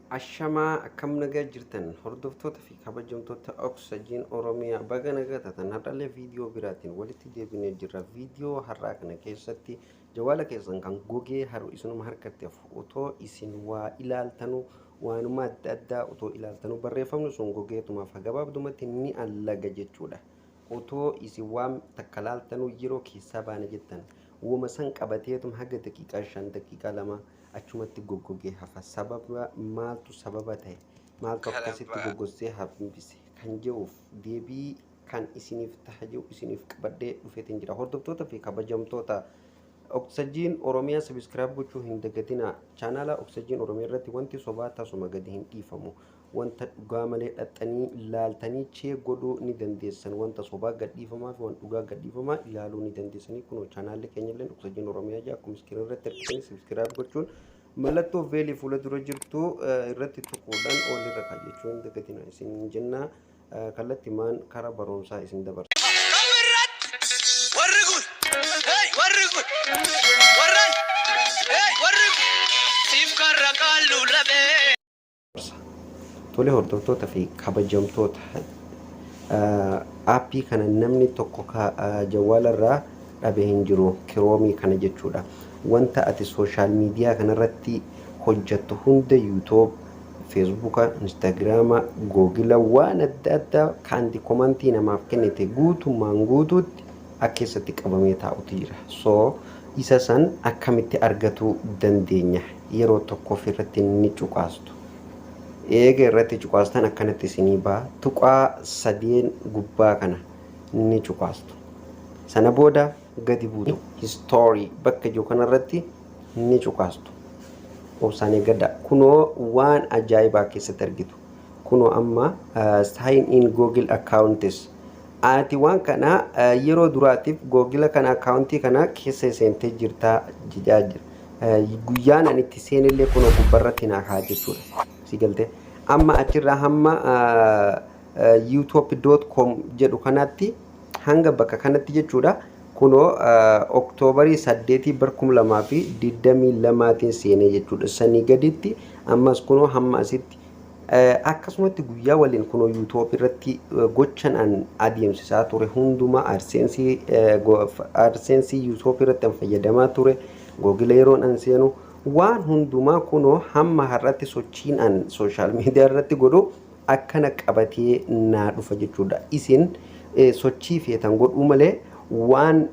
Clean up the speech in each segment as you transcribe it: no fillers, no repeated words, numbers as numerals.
Ashamaa akkam nagaa jirtan hordoftoota fi kabajamtoota Oxygen Oromiyaa baga nagaa taatan har'allee viidiyoo biraatiin walitti deebinee jirra. Viidiyoo har'aa kana keessatti jawaala keessan kan gogee haru isinuma harkatti otoo isin waa ilaaltanuu waanuma adda addaa otoo ilaaltanuu barreeffamni sun gogeetumaaf gabaabdumatti ni allaga jechuudha. Otoo isin waan takka laaltanuu yeroo keessaa baana jettan wuma san qabateetum haga daqiiqaa 5 daqiiqaa 2 achumatti goggogee hafa sababa maaltu sababa ta'e maaltu akkasitti goggosee hafnbise kan je'uuf deebii kan isiniif tahayyuu isiniif qabadhee dhufeetiin jira. Hordoftoota fi kabajamtoota Oxygen Oromiyaa subscribe gochuu hin dagatinaa. Chaanala Oxygen Oromiyaa irratti wanti sobaa tasuma gadi hin dhiifamu. Wanta dhugaa malee dhaxxanii laaltanii chee godhuu ni dandeessan. Wanta sobaa gad dhiifamaa fi wanta dhugaa gad dhiifamaa ilaaluu ni dandeessanii. Kunoo chaanaalli keenya illee Oxygen Oromiyaa jaa akkuma iskiriin irratti argitanii subscribe gochuun mallattoo veelii fuula dura jirtu irratti tuquudhaan olirra kaayyachuun hin dagatinaa isin jenna. Kallattii maan karaa barumsaa isin dabarsa. Tole hordoftoota fi kabajamtoota aappii kana namni tokko jawaalarraa dhabe hin jiru kiroomii kana jechuudha. Wanta ati sooshaal miidiyaa kanarratti hojjettu hunda YouTube, Facebook, Instagram, Google waan adda addaa kan komantii namaaf kennite guutummaan guutuutti akkasatti qabamee taa'utu jira. So isa san akkamitti argachuu dandeenya? Yeroo tokkoof irratti ni cuqaastu. Eega irratti cuqaastan akkanatti isinii ba'a. Tuqaa sadeen gubbaa kana ni cuqaastu. Sana booda gadi buutu. History bakka jiru kanarratti ni cuqaastu. Obsaan eeggadha. Kunoo waan ajaa'ibaa keessatti argitu. Kunoo amma sign in Google accounts. Ati waan kana yeroo duraatiif Google kana accountii kana keessa seentee jirtaa jijaa jira. Guyyaan ani itti seenillee kunoo gubbarratti naa kaa jechuudha. Sigalte amma achirraa hamma youtube.com jedhu kanatti hanga bakka kanatti jechuudha. Kunoo Oktoobarii 8 2022 seenee jechuudha. Sanii gaditti ammas kunoo hamma asitti akkasumatti guyyaa waliin kunoo YouTube irratti gochan an adeemsisaa ture hundumaa AdSense YouTube irratti fayyadamaa ture. Google yeroon an seenu waan hundumaa kunoo hamma har'atti sochiin an sooshaal miidiyaa irratti godhu akkana qabatee naa dhufa jechuudha. Isin sochii feetan godhuu malee waan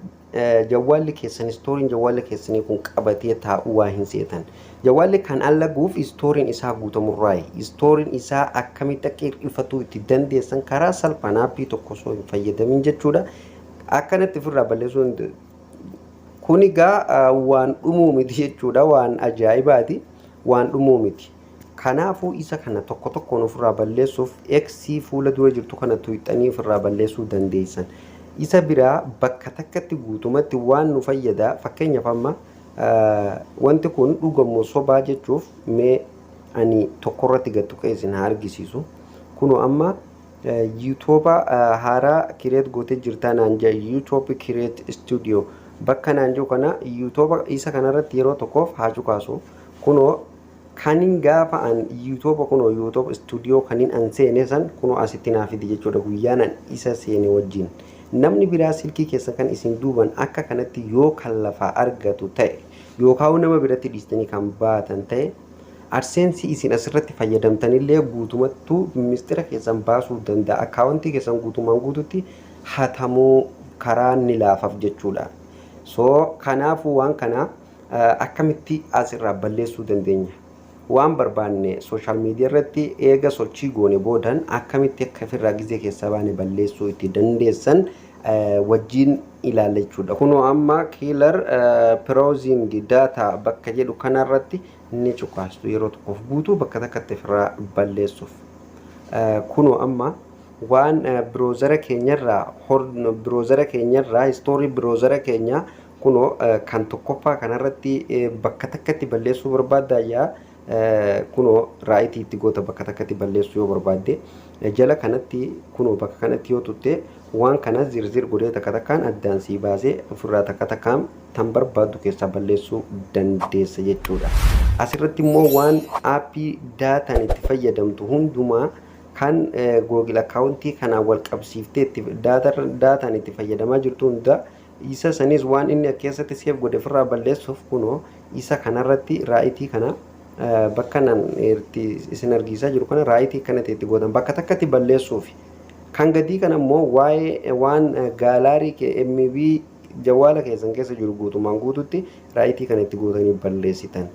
jawaalli keessan istooriin jawaalli keessanii kun qabatee taa'uu waa hin seetan. Jawaalli kan allaguuf istooriin isaa guutamurraayi. Istooriin isaa akkamitti akka hir'ifatuu itti dandeessan karaa salphaan aappii tokko osoo hin fayyadamin jechuudha. Akkanatti ofirraa balleessuu kuni gaa waan dhumuu miti jechuudha. Waan ajaa'ibaati. Waan dhumuu miti. Kanaafuu isa kana tokko tokkoon ofirraa balleessuuf X fuula dura jirtu kana tuuxanii ofirraa balleessuu dandeessan. Isa biraa bakka takkatti guutumatti waan nu fayyada. Fakkeenyaaf amma wanti kun dhugamoo sobaa jechuuf mee ani tokkorratti gattuqee isin haa argisiisu. Kunoo amma YouTube haaraa kireet gootee jirtaa naan jaa YouTube Create Studio bakka naan jiru kana YouTube isa kanarratti yeroo tokkoof haa cuqaasu. Kunoo kanin gaafa an YouTube kunoo YouTube Studio kanin an seene san kunoo asitti naa fidi jechuudha. Guyyaan an isa seene wajjin namni biraa silkii keessa kan isin duuban akka kanatti yoo kan lafaa argatu ta'e yookaan nama biratti dhiistanii kan baatan ta'e AdSense isin asirratti fayyadamtanillee guutumattuu mistira keessan baasuu danda'a. Akkaawuntii keessan guutumaan guututti hatamuu karaa ni laafaaf jechuudha. So kanaafuu waan kana akkamitti asirraa balleessuu dandeenya? Waan barbaanne sooshaal miidiyaa irratti eega sochii goone boodan akkamitti akka ofirraa gizee keessaa baane balleessuu itti dandeessan wajjin ilaalla jechuudha. Kunoo amma killer browsing data bakka jedhu kanarratti ni cuqaastu yeroo tokkoof guutuu bakka takkatti ofirraa balleessuuf. Kunoo amma waan browsera keenyarraa history browsera keenya kunoo kan tokkoffaa kanarratti bakka takkatti balleessuu barbaaddaa kunoo raayitii itti goota bakka takkatti balleessuu yoo barbaadde jala kanatti kunoo bakka kanatti yoo tutte waan kana zirzir godhee takka takkaan addaan sii baasee ofirraa takka takkaan tan barbaaddu keessaa balleessuu dandeessa jechuudha. asirratti immoo waan aappii daataan itti fayyadamtu hundumaa kan Google akkaawuntii kanaan wal qabsiiftee daataan itti fayyadamaa jirtu hunda isa sanis waan inni keessatti seef godhe ofirraa balleessuuf kunoo isa kanarratti raayitii kana bakka nan isin argisaa jiru kana raayitii kanatti itti gootan bakka takkatti balleessuuf kan gadii kana immoo waa'ee waan gaalaarii MB jawwaala keessan keessa jiru guutumaan guututti raayitii kana itti gootanii balleessitan.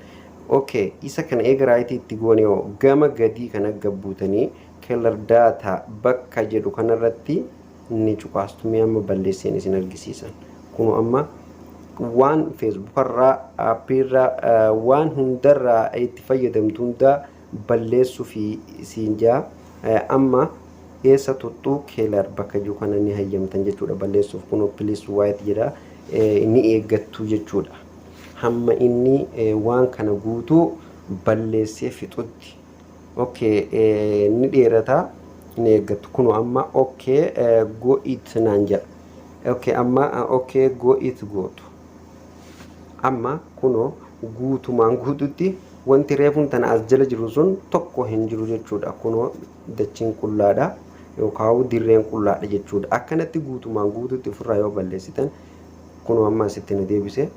Okay, isa kana eega raayitii itti goone gama gadii kana gabbuutanii keelar daataa bakka jedhu kanarratti ni cuqaastumee amma balleesseen isin argisiisan. Kun amma waan Facebook irraa aappii irraa waan hundarraa itti fayyadamtu hunda balleessuu fi siinjaa amma eessa tuttuu keelar bakka jiru kana ni hayyamtan jechuudha balleessuuf. Kun please white jedha ni eeggattu jechuudha. Hamma inni waan kana guutuu balleessee fixutti. Okay, ni dheerata ni eeggattu. Kun amma okay go it naan jedha. Okay, amma okay go it gootu. Amma kuno guutumaan guututti wanti reefuun tana as jala jiru sun tokko hin jiru jechuudha. Kuno dachiin qullaadha yookaan dirreen qullaadha jechuudha. Akkanatti guutumaan guututti ofirraa yoo balleessitan kuno amma asitti na deebise.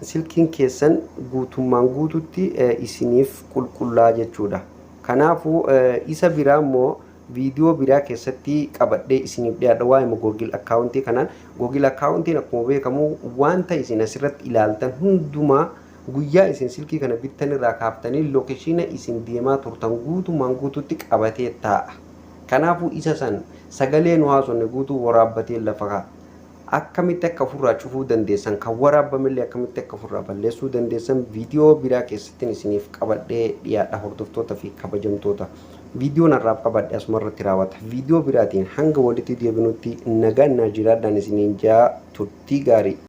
Silkiin keessan guutumaan guututti isiniif qulqullaa jechuudha. Kanaafuu isa biraa immoo viidiyoo biraa keessatti qabadhee isiniif dhiyaadha waa'ee Google akkaawuntii kanaan. Google akkaawuntiin akkuma beekamu wanta isin asirratti ilaaltan hundumaa guyyaa isin silkii kana bittan irraa kaaftanii lookeeshina isin deemaa turtan guutumaan guututti qabatee taa'a. Kanaafuu isa san sagalee nu haasofne guutuu waraabbatee lafa kaa'a. Akkamitti akka ofirraa cufuu dandeessan kan waraabamillee akkamitti akka ofirraa balleessuu dandeessan viidiyoo biraa keessatti isiniif qabadhee dhiyaadha hordoftoota fi kabajamtoota. Viidiyoon har'aaf qabadhe asuma irratti raawwata. Viidiyoo biraatiin hanga walitti deebinutti nagaan na jiraadhaan isiniin jaa turtii gaarii.